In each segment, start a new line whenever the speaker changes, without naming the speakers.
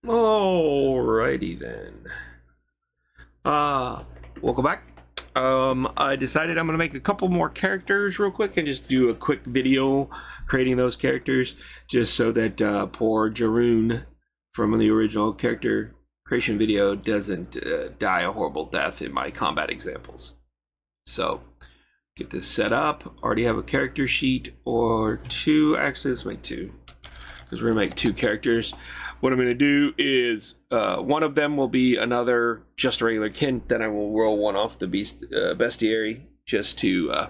Alrighty then. Welcome back. I decided I'm gonna make a couple more characters real quick and just do a quick video creating those characters, just so that poor Jaroon from the original character creation video doesn't die a horrible death in my combat examples. So get this set up. Already have a character sheet or two. Actually, let's make two, because we're gonna make two characters. What I'm going to do is one of them will be another just a regular kin. Then I will roll one off the bestiary just to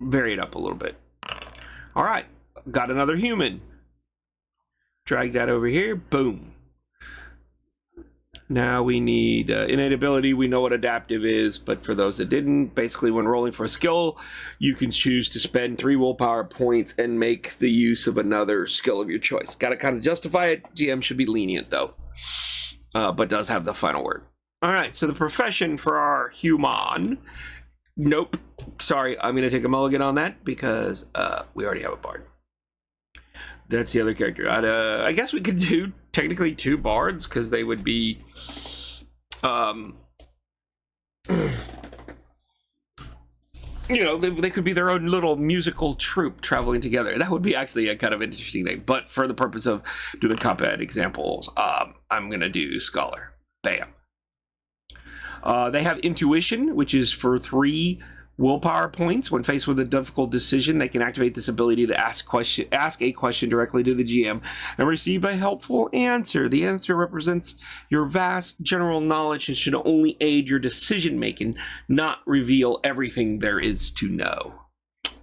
vary it up a little bit. All right, got another human. Drag that over here. Boom. Now we need innate ability. We know what adaptive is, but for those that didn't, basically when rolling for a skill, you can choose to spend 3 willpower points and make the use of another skill of your choice. Got to kind of justify it. GM should be lenient though, but does have the final word. All right, so the profession for our human. Nope, sorry, I'm going to take a mulligan on that because we already have a bard. That's the other character. I guess we could do technically 2 bards because they would be, you know, they could be their own little musical troupe traveling together. That would be actually a kind of interesting thing. But for the purpose of doing combat examples, I'm gonna do scholar. Bam. They have intuition, which is for 3 willpower points. When faced with a difficult decision, they can activate this ability to ask a question directly to the GM and receive a helpful answer. The answer represents your vast general knowledge and should only aid your decision making, not reveal everything there is to know.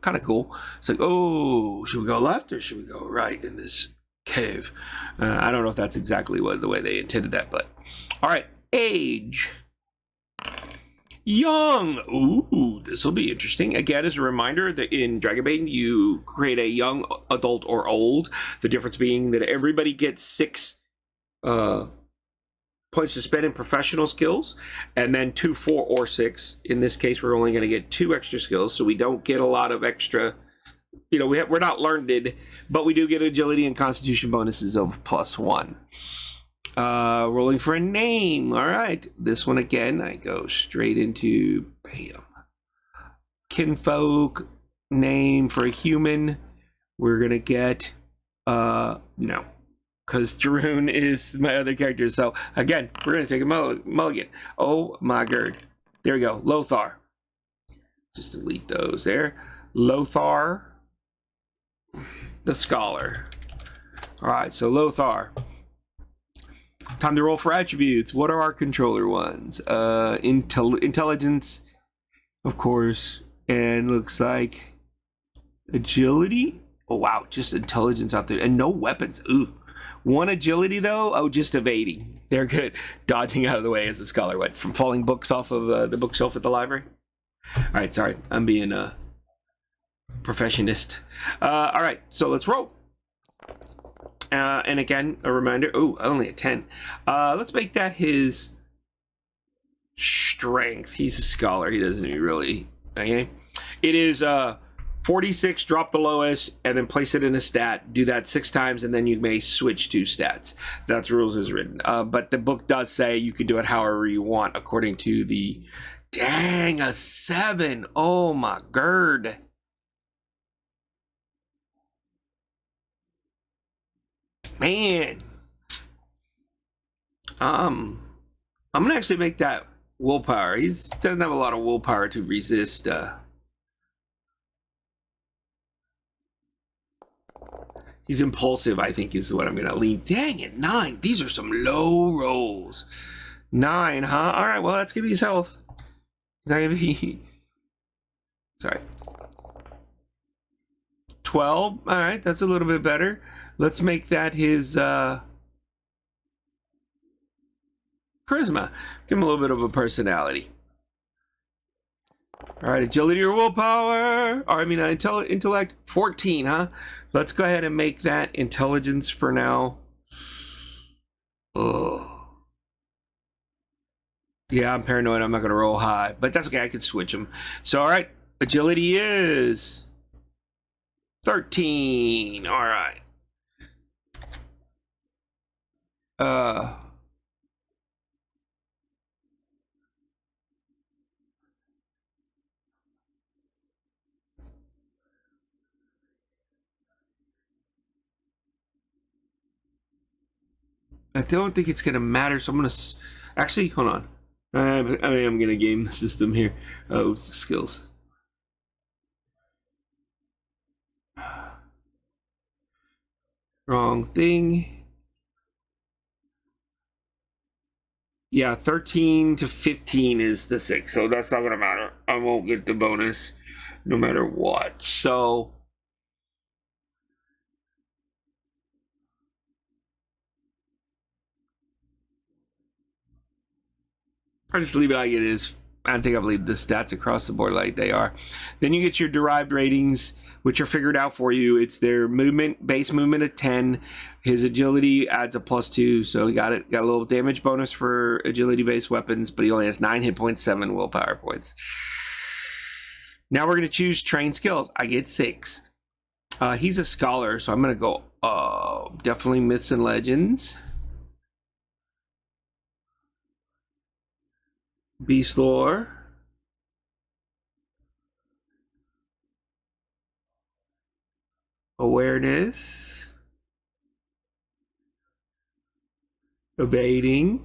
Kind of cool. It's like, oh, should we go left or should we go right in this cave? I don't know if that's exactly the way they intended that, but all right. Age. Young. Ooh, this will be interesting. Again, as a reminder that in Dragonbane, you create a young, adult, or old. The difference being that everybody gets 6 points to spend in professional skills, and then 2, 4, or 6. In this case, we're only going to get 2 extra skills, so we don't get a lot of extra. You know, we're not learned, but we do get agility and constitution bonuses of +1. Rolling for a name. All right, this one again, I go straight into bam. Kinfolk name for a human. We're gonna get no, because Jaroon is my other character. So again, we're gonna take a mulligan. Oh my god, there we go. Lothar. Just delete those there. Lothar, the scholar. All right, so Lothar. Time to roll for attributes. What are our controller ones? Intelligence, of course, and looks like agility. Oh wow, just intelligence out there, and no weapons. Ooh, 1 agility though. Oh, just evading. They're good. Dodging out of the way as a scholar went from falling books off of the bookshelf at the library. All right, sorry, I'm being a professionist. All right, so let's roll. And again, a reminder. Oh, only a 10. Let's make that his strength. He's a scholar. He doesn't really. Okay. It is 46. Drop the lowest, and then place it in a stat. Do that 6 times, and then you may switch to stats. That's rules as written. But the book does say you can do it however you want, according to the. Dang, a 7. Oh my god. Man, I'm gonna actually make that willpower. He doesn't have a lot of willpower to resist. He's impulsive, I think, is what I'm gonna lean. Dang it, 9. These are some low rolls. 9, huh? All right, well, that's gonna be his health. Not gonna be. Sorry. 12. All right, that's a little bit better. Let's make that his charisma. Give him a little bit of a personality. All right, agility or willpower. Or I mean, intellect. 14, huh? Let's go ahead and make that intelligence for now. Oh. Yeah, I'm paranoid. I'm not going to roll high. But that's okay. I can switch them. So, all right. Agility is 13. All right. Uh, I don't think it's gonna matter, so I'm gonna actually hold on. I am gonna game the system here. Oh, skills. Wrong thing. Yeah, 13 to 15 is the 6, so that's not gonna matter. I won't get the bonus no matter what. So I just leave it like it is. I think I believe the stats across the board like they are. Then you get your derived ratings, which are figured out for you. It's their movement, base movement of 10. His agility adds a +2, so he got it. Got a little damage bonus for agility-based weapons, but he only has 9 hit points, 7 willpower points. Now we're gonna choose train skills. I get 6. He's a scholar, so I'm gonna go definitely myths and legends. Beast lore. Awareness. Evading.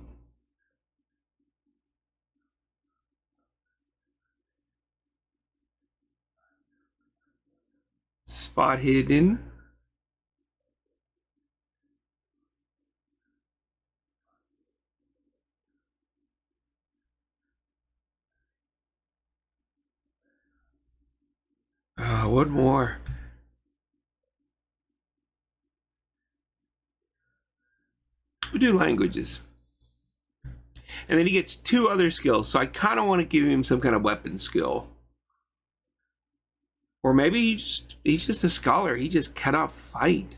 Spot hidden. One more. We do languages. And then he gets 2 other skills. So I kind of want to give him some kind of weapon skill. Or maybe he's just a scholar. He just cannot fight.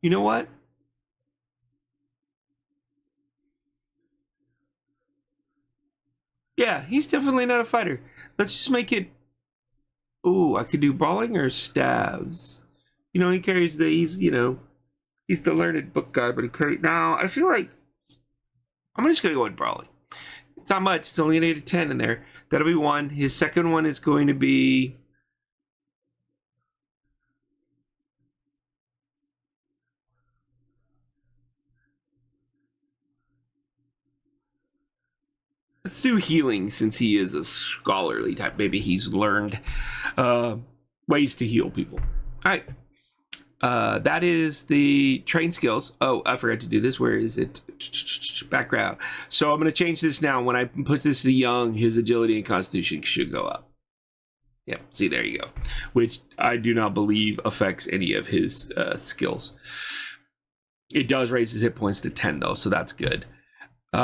You know what? Yeah, he's definitely not a fighter. Let's just make it. Ooh, I could do brawling or stabs. You know, he carries the. He's the learned book guy, but he carries. Now, I feel like I'm just gonna go with brawling. It's not much. It's only an 8 to 10 in there. That'll be 1. His second one is going to be. Let's do healing since he is a scholarly type. Maybe he's learned ways to heal people. All right. That is the train skills. Oh, I forgot to do this. Where is it? Background. So I'm going to change this now. When I put this to young, his agility and constitution should go up. Yep. See, there you go. Which I do not believe affects any of his skills. It does raise his hit points to 10, though, so that's good.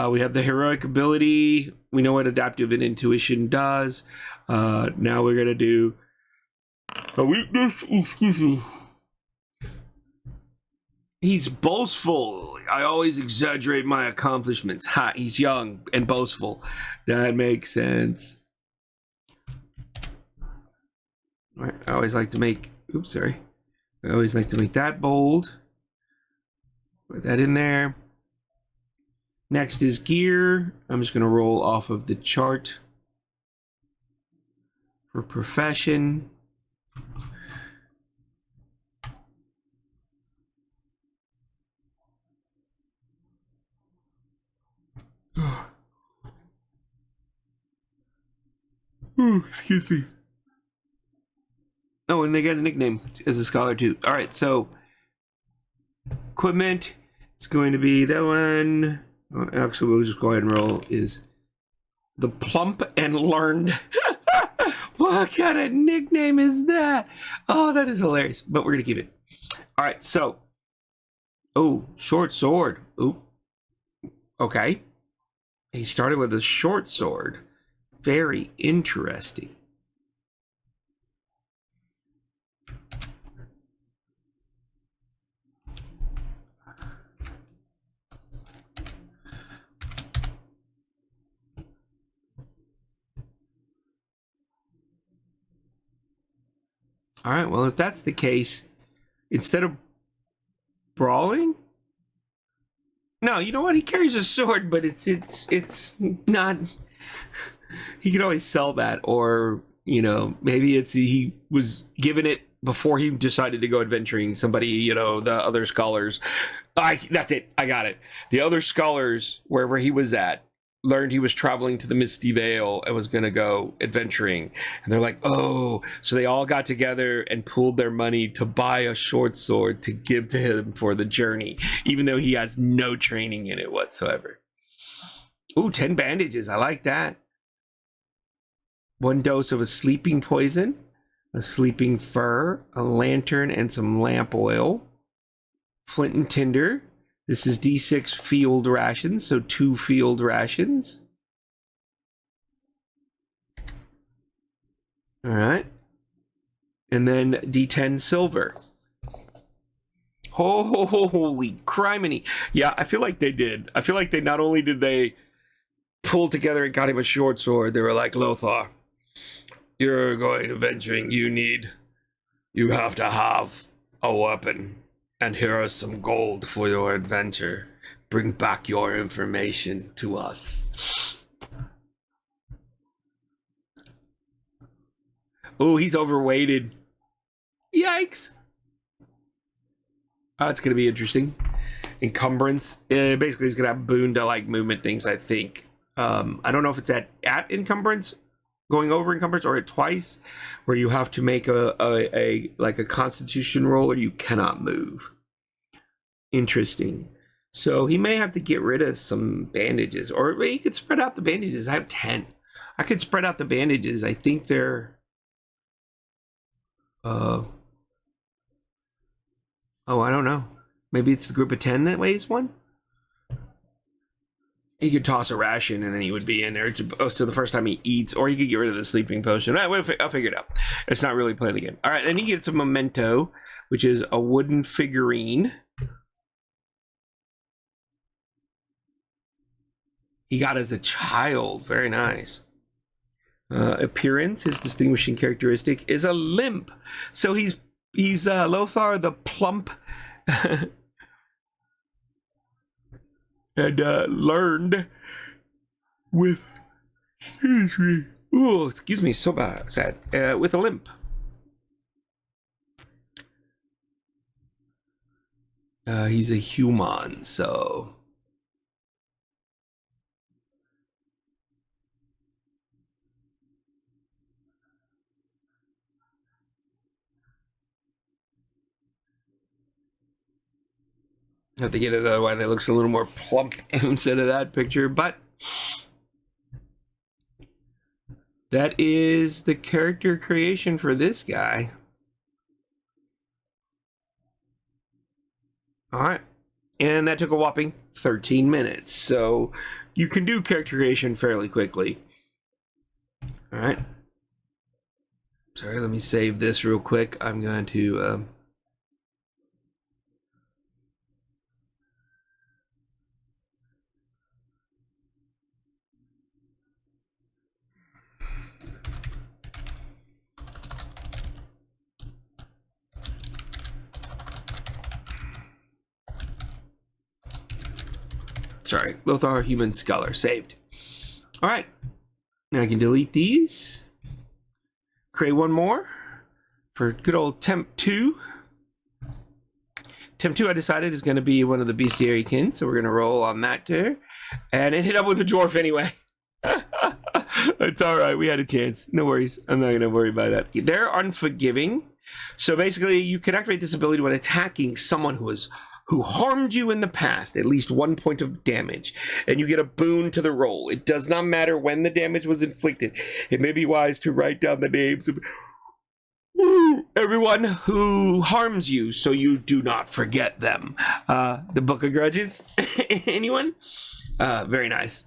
We have the heroic ability. We know what adaptive and intuition does. Now we're going to do a weakness. Excuse me. He's boastful. I always exaggerate my accomplishments. Ha, he's young and boastful. That makes sense. All right, I always like to make, oops, sorry. I always like to make that bold. Put that in there. Next is gear. I'm just going to roll off of the chart for profession. Excuse me. Oh, and they got a nickname as a scholar too. All right, so equipment. It's going to be that one. Actually, we'll just go ahead and roll. Is the plump and learned. What kind of nickname is that? Oh, that is hilarious. But we're gonna keep it. All right, so. Oh, short sword. Oh. Okay. He started with a short sword. Very interesting. All right, well, if that's the case, instead of brawling, no, you know what? He carries a sword, but it's not. He can always sell that, or maybe it's he was given it before he decided to go adventuring. Somebody, the other scholars. That's it. I got it. The other scholars, wherever he was at, learned he was traveling to the Misty Vale and was going to go adventuring. And they're like, oh, so they all got together and pooled their money to buy a short sword to give to him for the journey, even though he has no training in it whatsoever. Ooh, 10 bandages. I like that. 1 dose of a sleeping poison, a sleeping fur, a lantern, and some lamp oil. Flint and tinder. This is D6 field rations, so 2 field rations. All right. And then D10 silver. Holy criminy. Yeah, I feel like they did. I feel like they not only did they pull together and got him a short sword, they were like, Lothar, you're going adventuring. You have to have a weapon. And here is some gold for your adventure. Bring back your information to us. Oh, he's overweighted. Yikes. Oh, it's going to be interesting. Encumbrance. Basically, he's going to have boon to like movement things, I think. I don't know if it's at encumbrance, going over encumbrance, or at twice, where you have to make a constitution roll or you cannot move. Interesting. So he may have to get rid of some bandages, or he could spread out the bandages. I have 10. I could spread out the bandages. I think they're oh, I don't know. Maybe it's the group of 10 that weighs 1. He could toss a ration and then he would be in there. So the first time he eats, or he could get rid of the sleeping potion. I'll figure it out. It's not really playing the game. All right, then he gets a memento, which is a wooden figurine. He got as a child. Very nice. Appearance, his distinguishing characteristic is a limp. So he's Lothar the plump and learned with excuse me, so bad, sad, with a limp. He's a human, so have to get another one that looks a little more plump instead of that picture, but that is the character creation for this guy. All right. And that took a whopping 13 minutes. So you can do character creation fairly quickly. All right. Sorry, let me save this real quick. I'm going to sorry, Lothar Human Scholar saved. All right. Now I can delete these. Create one more for good old Temp 2. Temp 2, I decided, is going to be one of the bestiary kin, so we're going to roll on that too. And it hit up with a dwarf anyway. It's all right. We had a chance. No worries. I'm not going to worry about that. They're unforgiving. So basically, you can activate this ability when attacking someone who harmed you in the past, at least 1 point of damage, and you get a boon to the roll. It does not matter when the damage was inflicted. It may be wise to write down the names of everyone who harms you so you do not forget them. The Book of Grudges? Anyone? Very nice.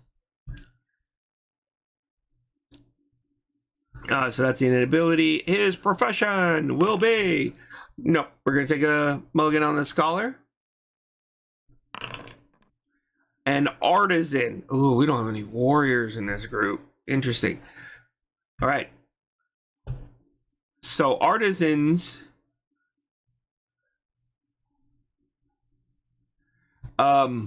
So that's the inability. His profession will be... No, we're going to take a mulligan on the scholar. An artisan. Ooh, we don't have any warriors in this group. Interesting. All right. So artisans, oh,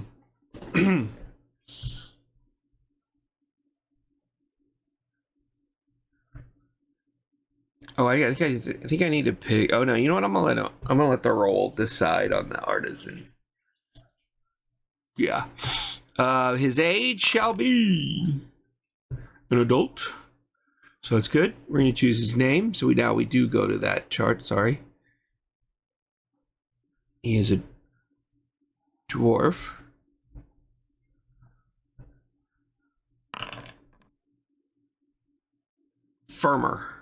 I think I need to pick. Oh no, you know what? I'm gonna let the roll decide on the artisan. Yeah. His age shall be an adult. So that's good. We're going to choose his name. So we do go to that chart. Sorry. He is a dwarf. Firmer.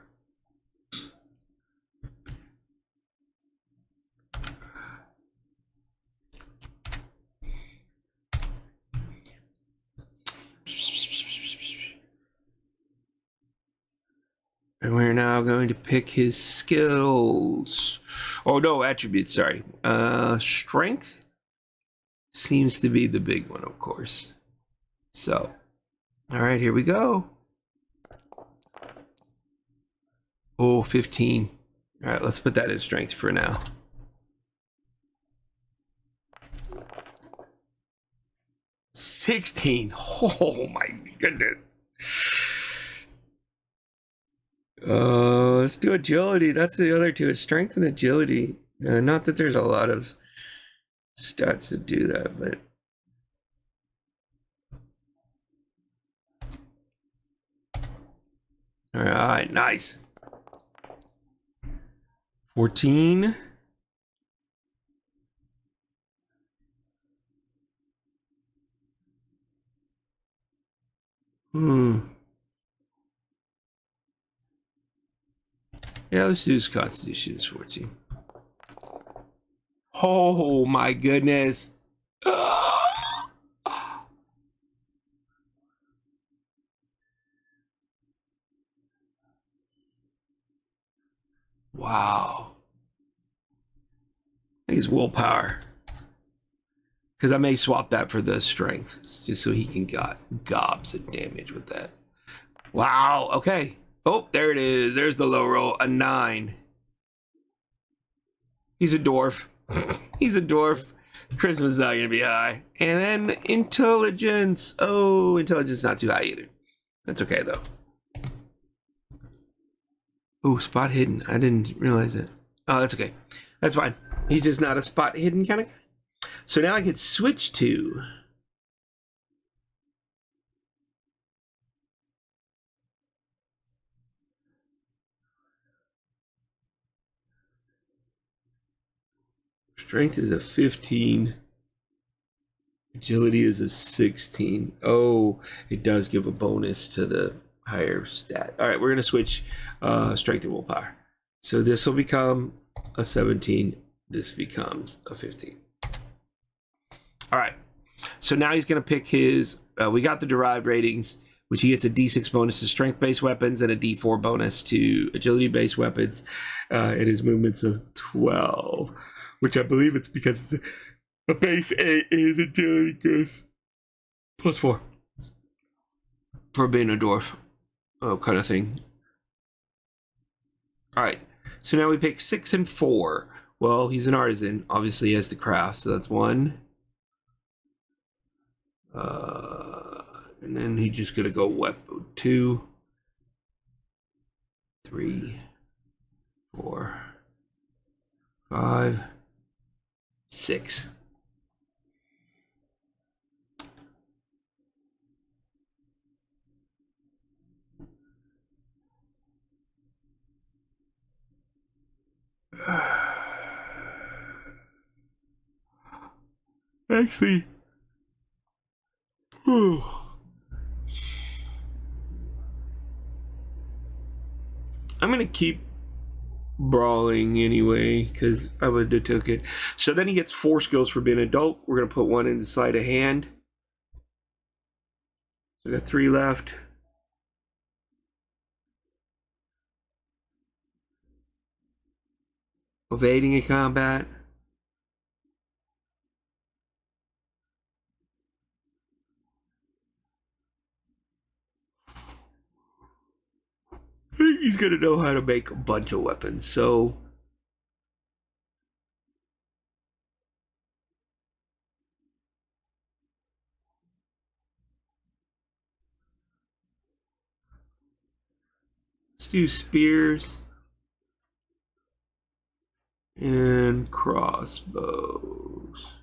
And we're now going to pick his skills. Oh no, attributes, sorry. Strength seems to be the big one, of course. So, all right, here we go. Oh, 15. All right, let's put that in strength for now. $16. Oh my goodness. Let's do agility. That's the other two. It's strength and agility. Not that there's a lot of stats to do that, but all right, nice. 14. Yeah, let's do his constitution is 14. Oh my goodness. Wow. I think it's willpower. Because I may swap that for the strength, just so he can gobs of damage with that. Wow, okay. Oh, there it is. There's the low roll, a 9. He's a dwarf. He's a dwarf. Charisma's not going to be high. And then intelligence. Oh, intelligence not too high either. That's okay, though. Oh, spot hidden. I didn't realize it. Oh, that's okay. That's fine. He's just not a spot hidden kind of guy. So now I can switch to... Strength is a 15. Agility is a 16. Oh, it does give a bonus to the higher stat. All right, we're going to switch strength and willpower. So this will become a 17. This becomes a 15. All right. So now he's going to pick his... we got the derived ratings, which he gets a D6 bonus to strength-based weapons and a D4 bonus to agility-based weapons. And his movements of 12, which I believe it's because it's a base 8 is agility goes +4 for being a dwarf. Oh, kind of thing. All right. So now we pick 6 and 4. Well, he's an artisan. Obviously, he has the craft, so that's 1. And then he's just gonna go weapon 2, 3, 4, 5, 6. Actually, I'm gonna keep brawling anyway because I would have took it. So then he gets 4 skills for being an adult. We're gonna put 1 in the sleight of hand. So I got 3 left. Evading in combat. He's gonna know how to make a bunch of weapons. So let's do spears and crossbows.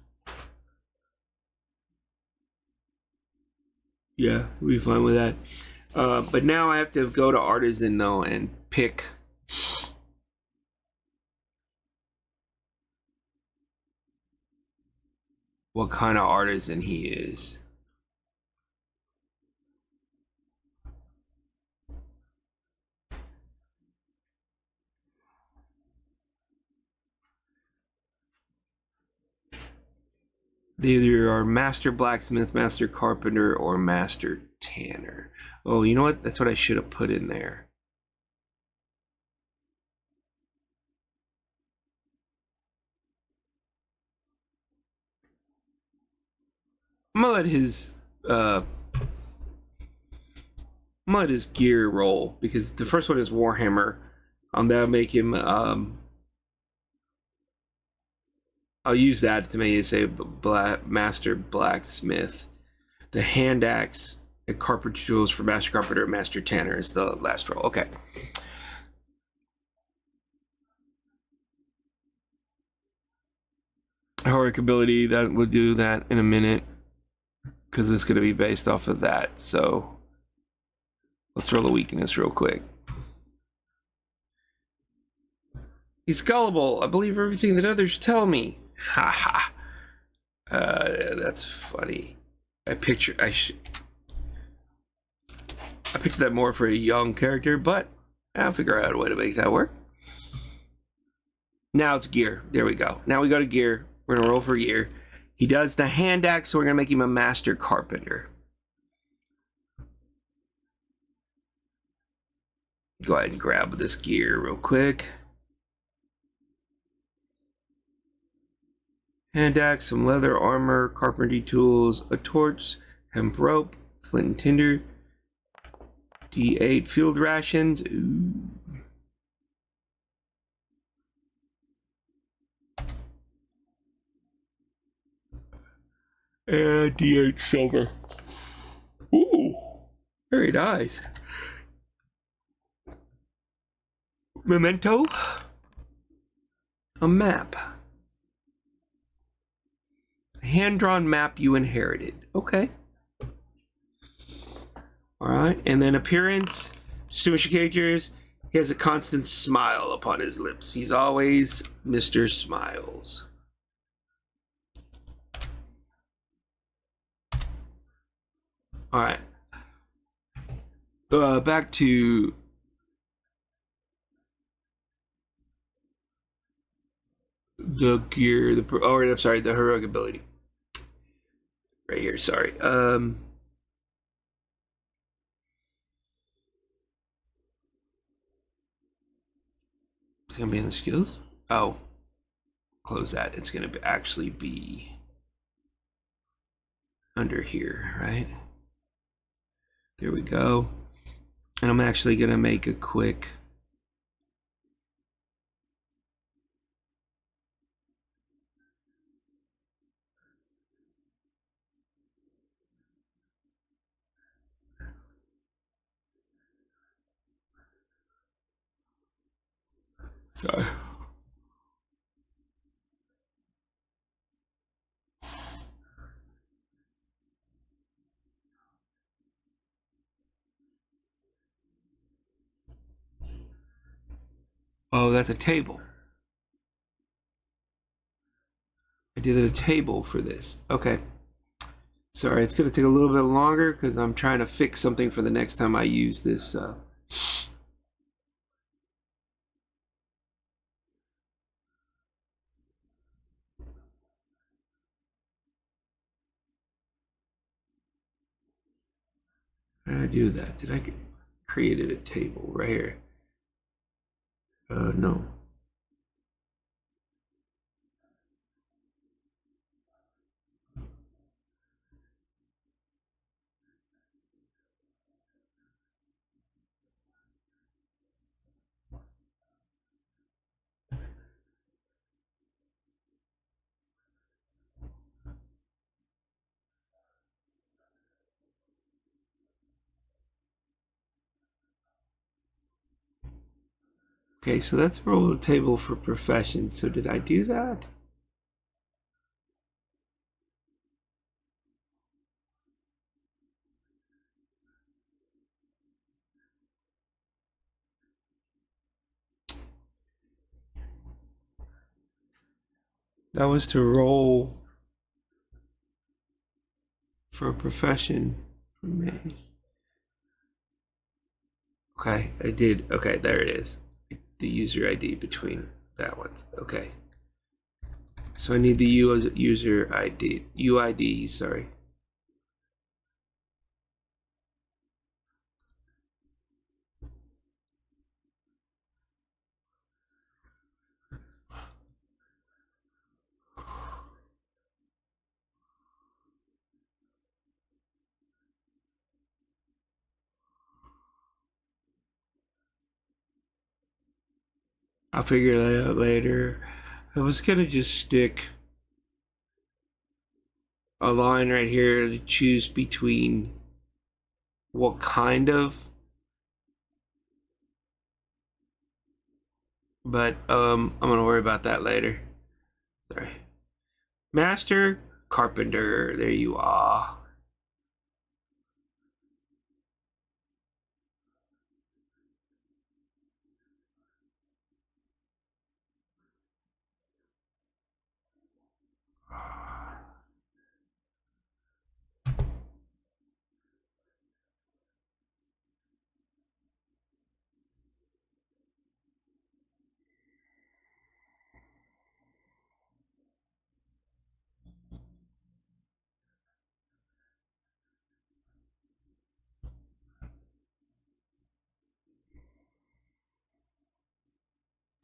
Yeah, we'll be fine with that. But now I have to go to Artisan though and pick what kind of artisan he is. They either are master blacksmith, master carpenter, or master tanner. Oh, you know what? That's what I should have put in there. I'm gonna let his gear roll because the first one is Warhammer. That'll make him I'll use that to make it say master blacksmith. The hand axe and carpenter tools for master carpenter and master tanner is the last roll. Okay. Heroic ability, that will do that in a minute because it's going to be based off of that. So let's roll a weakness real quick. He's gullible. I believe everything that others tell me. Ha ha. That's funny. I picture that more for a young character, but I'll figure out a way to make that work. Now it's gear. There we go. Now we go to gear. We're gonna roll for gear. He does the hand axe, so we're gonna make him a master carpenter. Go ahead and grab this gear real quick. Hand axe, some leather armor, carpentry tools, a torch, hemp rope, flint and tinder, D8 field rations. Ooh. And D8 silver. Ooh, very nice. Memento. A map. A hand-drawn map you inherited. Okay. Alright, and then appearance. Distinguishing characters. He has a constant smile upon his lips. He's always Mr. Smiles. Alright. Back to the gear, the heroic ability. Right here, sorry. It's gonna be in the skills. Oh, close that. It's gonna actually be under here, right? There we go. And I'm actually gonna make a quick sorry. Oh, that's a table. I did a table for this. Okay. Sorry, it's going to take a little bit longer because I'm trying to fix something for the next time I use this. How did I do that? Did I created a table right here? No. Okay, so that's roll the table for professions. So did I do that? That was to roll for a profession for me. Okay, I did. Okay, there it is. The user ID between that ones. Okay. So I need the user ID, UID, sorry. I'll figure that out later. I was gonna just stick a line right here to choose between what kind of, but I'm gonna worry about that later. Sorry. Master Carpenter, there you are.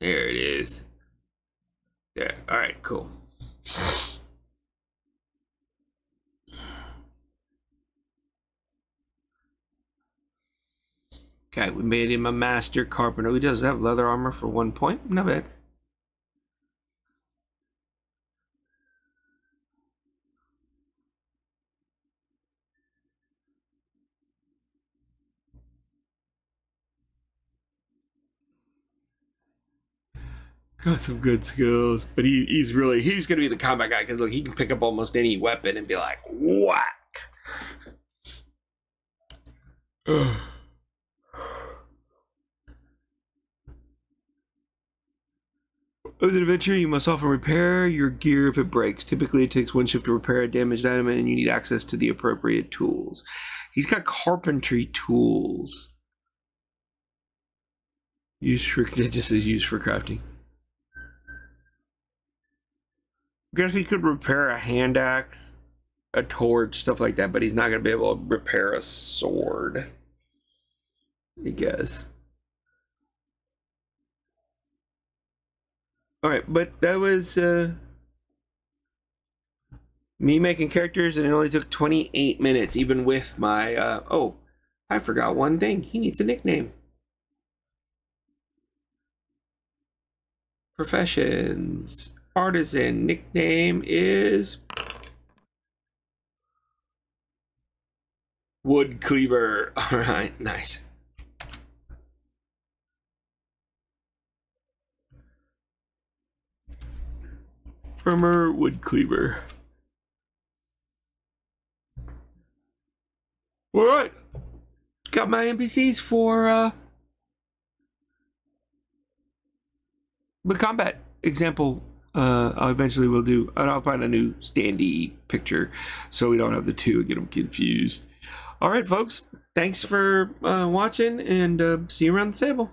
There it is. There. All right, cool. Okay, we made him a master carpenter. He does have leather armor for 1 point. Not bad. Got some good skills, but he's gonna be the combat guy because look, he can pick up almost any weapon and be like whack. As an adventurer, you must often repair your gear if it breaks. Typically, it takes 1 shift to repair a damaged item, and you need access to the appropriate tools. He's got carpentry tools. It just says used for crafting. I guess he could repair a hand axe, a torch, stuff like that, but he's not going to be able to repair a sword, I guess. All right, but that was me making characters, and it only took 28 minutes, even with my, oh, I forgot one thing. He needs a nickname. Professions. Artisan. Nickname is Wood Cleaver. All right, nice. Firmer Wood Cleaver. All right. Got my NPCs for the combat example. I eventually will do, and I'll find a new standee picture so we don't have the two and get them confused. All right, folks. Thanks for watching, and see you around the table.